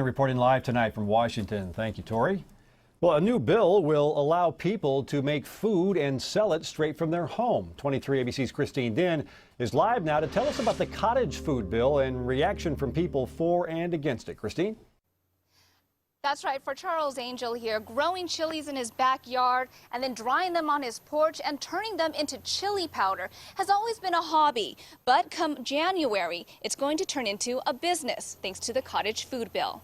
Reporting live tonight from Washington. Thank you, Tori. Well, a new bill will allow people to make food and sell it straight from their home. 23 ABC's Christine Din is live now to tell us about the cottage food bill and reaction from people for and against it. Christine? That's right, for Charles Angel here, growing chilies in his backyard and then drying them on his porch and turning them into chili powder has always been a hobby. But come January, it's going to turn into a business thanks to the cottage food bill.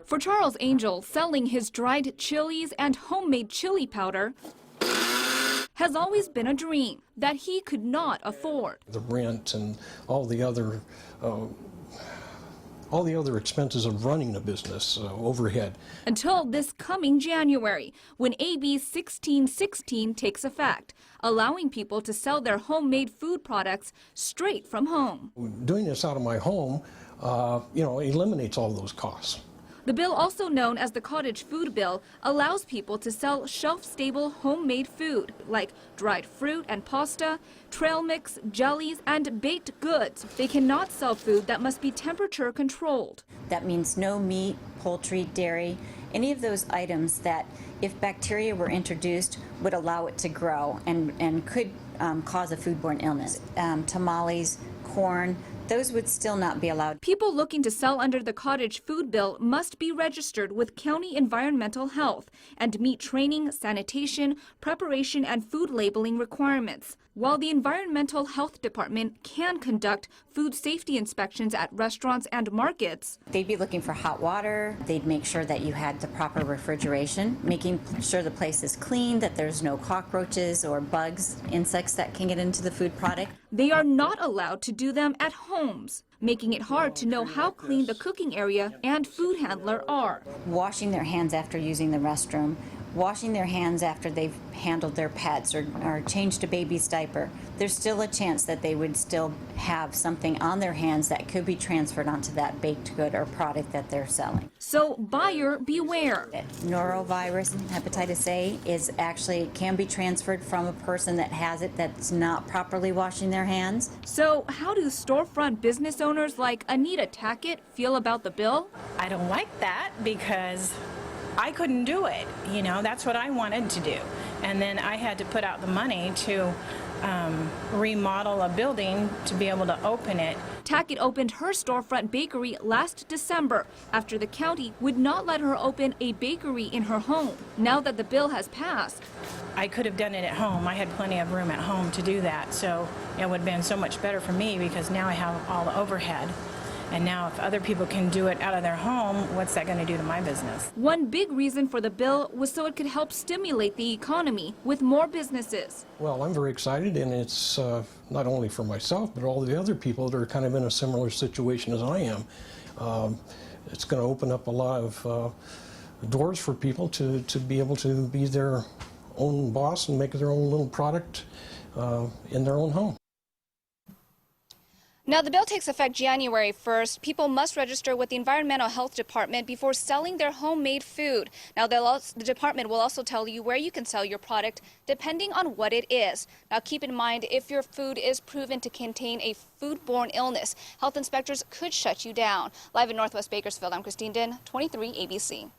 For Charles Angel, selling his dried chilies and homemade chili powder has always been a dream that he could not afford. The rent and all the other expenses of running a business, overhead. Until this coming January, when AB 1616 takes effect, allowing people to sell their homemade food products straight from home. Doing this out of my home, eliminates all those costs. The bill, also known as the Cottage Food Bill, allows people to sell shelf-stable homemade food like dried fruit and pasta, trail mix, jellies, and baked goods. They cannot sell food that must be temperature controlled. That means no meat, poultry, dairy, any of those items that, if bacteria were introduced, would allow it to grow and could cause a foodborne illness. Tamales, corn, those would still not be allowed. People looking to sell under the Cottage Food Bill must be registered with County Environmental Health and meet training, sanitation, preparation, and food labeling requirements. While the Environmental Health Department can conduct food safety inspections at restaurants and markets, they'd be looking for hot water. They'd make sure that you had the proper refrigeration, making sure the place is clean, that there's no cockroaches or bugs, insects that can get into the food product. They are not allowed to do them at homes, making it hard to know how clean the cooking area and food handler are. Washing their hands after using the restroom, washing their hands after they've handled their pets or changed a baby's diaper. There's still a chance that they would still have something on their hands that could be transferred onto that baked good or product that they're selling. So buyer beware. Norovirus, hepatitis A, can be transferred from a person that has it that's not properly washing their hands. So how do storefront business owners like Anita Tackett feel about the bill? I don't like that because I couldn't do it. That's what I wanted to do. And then I had to put out the money to remodel a building to be able to open it. Tackett opened her storefront bakery last December after the county would not let her open a bakery in her home. Now that the bill has passed, I could have done it at home. I had plenty of room at home to do that. So it would have been so much better for me because now I have all the overhead. And now if other people can do it out of their home, what's that going to do to my business? One big reason for the bill was so it could help stimulate the economy with more businesses. Well, I'm very excited, and it's not only for myself, but all the other people that are kind of in a similar situation as I am. It's going to open up a lot of doors for people to be able to be their own boss and make their own little product in their own home. Now, the bill takes effect January 1st. People must register with the Environmental Health Department before selling their homemade food. Now, the department will also tell you where you can sell your product depending on what it is. Now, keep in mind, if your food is proven to contain a foodborne illness, health inspectors could shut you down. Live in Northwest Bakersfield, I'm Christine Din, 23 ABC.